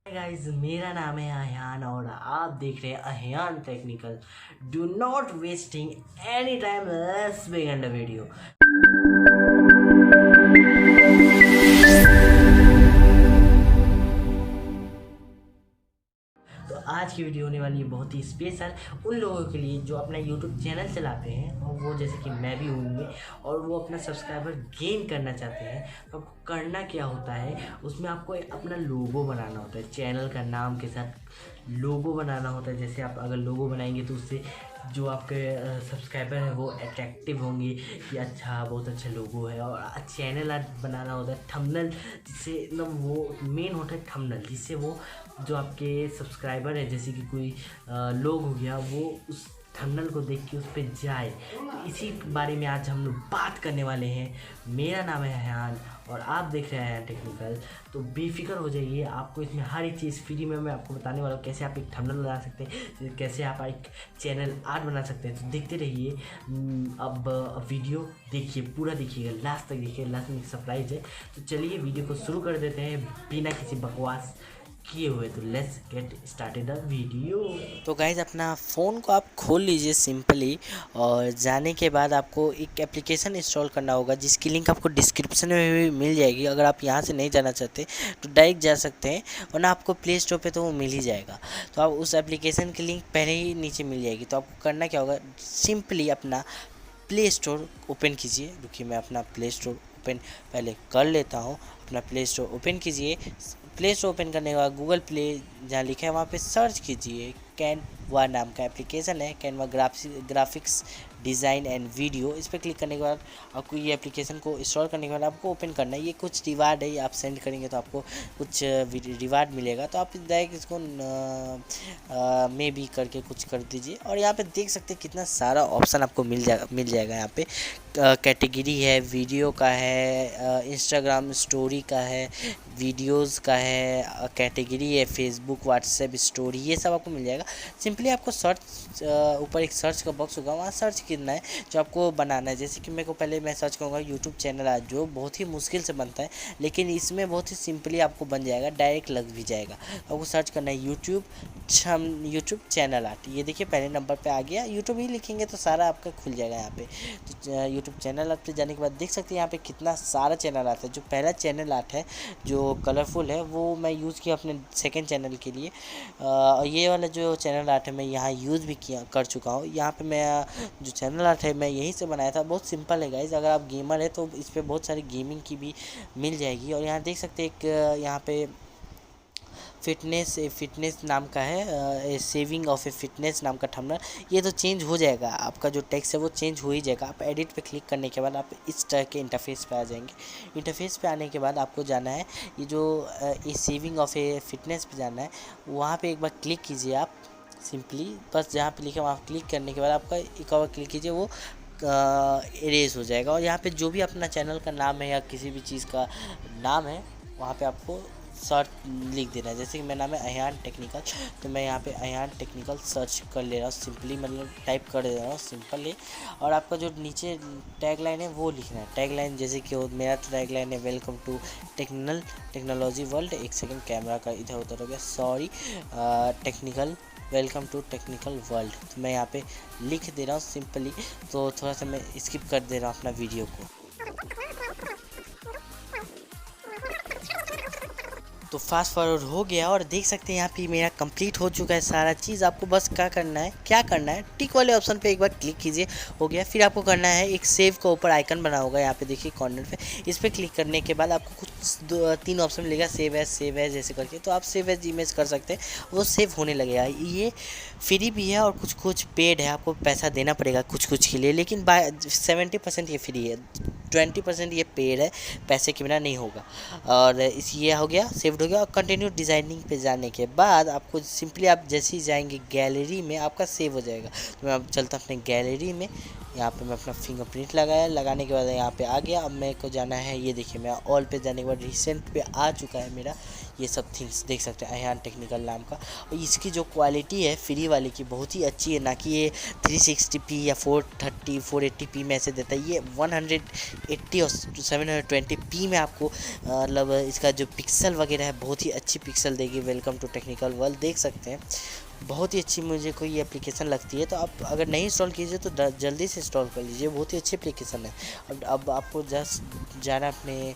Guys, मेरा नाम है अहियान और आप देख रहे हैं अहियान technical. Do not wasting any time, let's begin the video. तो आज की वीडियो होने वाली है बहुत ही स्पेशल उन लोगों के लिए जो अपना YouTube चैनल चलाते हैं, और वो जैसे कि मैं भी हूँ, और वो अपना सब्सक्राइबर गेन करना चाहते हैं। तो आपको करना क्या होता है, उसमें आपको अपना लोगो बनाना होता है, चैनल का नाम के साथ लोगो बनाना होता है। जैसे आप अगर लोगो बनाएंगे तो उससे जो आपके सब्सक्राइबर हैं वो अट्रैक्टिव होंगे कि अच्छा, बहुत अच्छा लोगो है। और चैनल आर्ट बनाना होता है, थंबनेल, जिससे एकदम वो मेन होता है थंबनेल, जिससे वो जो आपके सब्सक्राइबर है, जैसे कि कोई लोग हो गया, वो उस थंबनेल को देख के उस पर जाए। तो इसी बारे में आज हम लोग बात करने वाले हैं। मेरा नाम है अहियान और आप देख रहे हैं टेक्निकल। तो बेफिक्र हो जाइए, आपको इसमें हर एक चीज़ फ्री में मैं आपको बताने वाला हूँ। कैसे आप एक थंबनेल बना सकते हैं, कैसे आप एक चैनल आर्ट बना सकते हैं। तो देखते रहिए। अब वीडियो देखिए, पूरा देखिएगा, लास्ट तक देखिए, लास्ट में सरप्राइज है। तो चलिए वीडियो को शुरू कर देते हैं बिना किसी बकवास किए हुए। तो let's get started the video. तो गाइज़, अपना फ़ोन को आप खोल लीजिए सिंपली, और जाने के बाद आपको एक एप्लीकेशन इंस्टॉल करना होगा जिसकी लिंक आपको डिस्क्रिप्शन में भी मिल जाएगी। अगर आप यहाँ से नहीं जाना चाहते तो डायरेक्ट जा सकते हैं, वरना आपको प्ले स्टोर पे तो वो मिल ही जाएगा। तो आप उस एप्लीकेशन की लिंक पहले ही नीचे मिल जाएगी। तो आपको करना क्या होगा, सिंपली अपना प्ले स्टोर ओपन कीजिए। रुकिए, मैं अपना प्ले स्टोर ओपन पहले कर लेता हूँ। अपना प्ले स्टोर ओपन कीजिए। प्ले स्टोर ओपन करने के बाद गूगल प्ले जहाँ लिखा है वहाँ पे सर्च कीजिए। कैनवा नाम का एप्लीकेशन है, Canva graphics design and video. इस पर क्लिक करने के बाद आपको ये एप्लीकेशन को इंस्टॉल करने के बाद आपको ओपन करना है। ये कुछ रिवार्ड है, ये आप सेंड करेंगे तो आपको कुछ रिवार्ड मिलेगा। तो आप डायरेक्ट इसको मे बी करके कुछ कर दीजिए। और यहाँ पे देख सकते हैं कितना सारा ऑप्शन आपको मिल जाएगा। यहाँ पे कैटेगरी है, वीडियो का है, इंस्टाग्राम स्टोरी का है, वीडियोस का है, कैटेगरी है फेसबुक, व्हाट्सएप स्टोरी, ये सब आपको मिल जाएगा। सिंपली आपको सर्च, ऊपर एक सर्च का बॉक्स होगा, वहाँ सर्च करना है जो आपको बनाना है। जैसे कि मेरे को पहले मैं सर्च करूँगा यूट्यूब चैनल आज, जो बहुत ही मुश्किल से बनता है, लेकिन इसमें बहुत ही सिंपली आपको बन जाएगा, डायरेक्ट लग भी जाएगा। आपको सर्च करना है यूट्यूब चैनल आर्ट। ये देखिए पहले नंबर पे आ गया। यूट्यूब ही लिखेंगे तो सारा आपका खुल जाएगा यहाँ पे। तो यूट्यूब चैनल आर्ट पे जाने के बाद देख सकते हैं यहाँ पे कितना सारा चैनल आर्ट है। जो पहला चैनल आर्ट है जो कलरफुल है, वो मैं यूज़ किया अपने सेकंड चैनल के लिए। और ये वाला जो चैनल आर्ट है मैं यहाँ यूज़ भी कर चुका हूँ। यहाँ पे मैं जो चैनल आर्ट है मैं यहीं से बनाया था। बहुत सिंपल है गाइज, अगर आप गेमर है तो इस पर बहुत सारी गेमिंग की भी मिल जाएगी। और यहाँ देख सकते हैं एक यहाँ पे फिटनेस नाम का है, सेविंग ऑफ ए फिटनेस नाम का थंबनेल। ये तो चेंज हो जाएगा, आपका जो टेक्स्ट है वो चेंज हो ही जाएगा। आप एडिट पे क्लिक करने के बाद आप इस तरह के इंटरफेस पे आ जाएंगे। इंटरफेस पे आने के बाद आपको जाना है ये जो ये सेविंग ऑफ ए फिटनेस पे जाना है, वहाँ पे एक बार क्लिक कीजिए आप। सिंपली बस जहाँ पे लिखा है वहाँ क्लिक करने के बाद आपका एक और क्लिक कीजिए, वो इरेज हो जाएगा। और यहाँ पे जो भी अपना चैनल का नाम है या किसी भी चीज़ का नाम है, वहाँ पे आपको सर्च लिख देना है। जैसे कि मेरा नाम है अहियान टेक्निकल, तो मैं यहाँ पे अहियान टेक्निकल सर्च कर ले रहा हूँ। सिंपली मतलब टाइप कर दे रहा हूँ सिंपली। और आपका जो नीचे टैगलाइन है वो लिखना है। टैगलाइन जैसे कि मेरा टैगलाइन है वेलकम टू टेक्नोलॉजी वर्ल्ड। एक सेकंड, कैमरा का इधर उधर हो गया, sorry. Technical, welcome to technical world, तो मैं यहाँ पे लिख दे रहा हूँ सिंपली। तो थोड़ा सा मैं स्किप कर दे रहा हूँ अपना वीडियो को। तो फास्ट फॉरवर्ड हो गया और देख सकते हैं यहाँ पे मेरा कंप्लीट हो चुका है सारा चीज़। आपको बस क्या करना है, टिक वाले ऑप्शन पे एक बार क्लिक कीजिए, हो गया। फिर आपको करना है एक सेव का ऊपर आइकन बना होगा यहाँ पे देखिए कॉर्नर पे, इस पर क्लिक करने के बाद आपको कुछ 3 ऑप्शन मिलेगा, सेव एज जैसे करके। तो आप सेव एज इमेज कर सकते हैं, वो सेव होने लगेगा। ये फ्री भी है और कुछ पेड है, आपको पैसा देना पड़ेगा कुछ के लिए, लेकिन 70% ये फ्री है, 20% ये पेड है, पैसे के बिना नहीं होगा। और ये हो गया, सेव्ड हो गया। और कंटिन्यू डिज़ाइनिंग पे जाने के बाद आपको सिंपली आप जैसे ही जाएंगे गैलरी में, आपका सेव हो जाएगा। तो मैं अब चलता हूँ अपने गैलरी में। यहाँ पे मैं अपना फिंगरप्रिंट लगाने के बाद यहाँ पे आ गया। अब मेरे को जाना है, ये देखिए मैं ऑल पे जाने के बाद रिसेंट पे आ चुका है मेरा। ये सब थिंग्स देख सकते हैं अयान टेक्निकल नाम का। और इसकी जो क्वालिटी है फ्री वाले की बहुत ही अच्छी है, ना कि ये 360p या 430 480p में ऐसे देता है। ये 180 और 720p में आपको मतलब इसका जो पिक्सल वगैरह है बहुत ही अच्छी पिक्सल देगी। वेलकम टू टेक्निकल वर्ल्ड देख सकते हैं, बहुत ही अच्छी मुझे कोई ये एप्लीकेशन लगती है। तो आप अगर नहीं इंस्टॉल कीजिए तो जल्दी से इंस्टॉल कर लीजिए, बहुत ही अच्छी एप्लीकेशन है। अब आपको जस्ट जाना अपने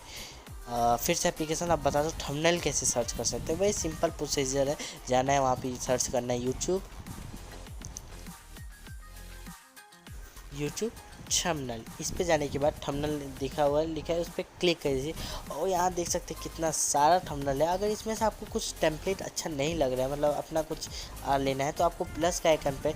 फिर से एप्लीकेशन आप बता दो थंबनेल कैसे सर्च कर सकते हैं। वही सिंपल प्रोसीजर है, जाना है वहाँ पे सर्च करना है यूट्यूब थंबनेल। इस पे जाने के बाद थंबनेल दिखा हुआ है, लिखा है, उस पर क्लिक कर दीजिए। और यहाँ देख सकते हैं कितना सारा थंबनेल है। अगर इसमें से आपको कुछ टेम्पलेट अच्छा नहीं लग रहा है, मतलब अपना कुछ लेना है, तो आपको प्लस का आइकन पे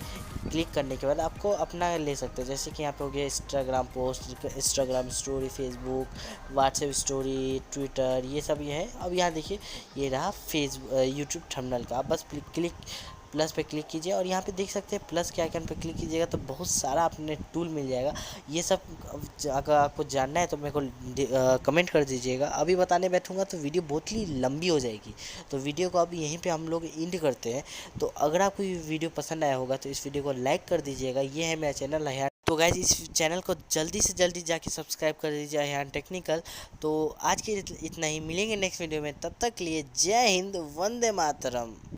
क्लिक करने के बाद आपको अपना ले सकते हैं। जैसे कि यहाँ पे हो गया Instagram post, Instagram story, Facebook, WhatsApp story, Twitter, ये सब ये है। अब यहाँ देखिए ये रहा यूट्यूब थंबनेल का। आप बस क्लिक प्लस पे क्लिक कीजिए और यहाँ पे देख सकते हैं प्लस के आइकन पे क्लिक कीजिएगा तो बहुत सारा अपने टूल मिल जाएगा। ये सब अगर आपको जानना है तो मेरे को कमेंट कर दीजिएगा। अभी बताने बैठूंगा तो वीडियो बहुत ही लंबी हो जाएगी, तो वीडियो को अभी यहीं पे हम लोग एंड करते हैं। तो अगर आपको ये वीडियो पसंद आया होगा तो इस वीडियो को लाइक कर दीजिएगा। ये है मेरा चैनल अयान। तो गाइज इस चैनल को जल्दी से जल्दी जाके सब्सक्राइब कर दीजिए अयान टेक्निकल। तो आज के इतना ही, मिलेंगे नेक्स्ट वीडियो में, तब तक के लिए जय हिंद, वंदे मातरम।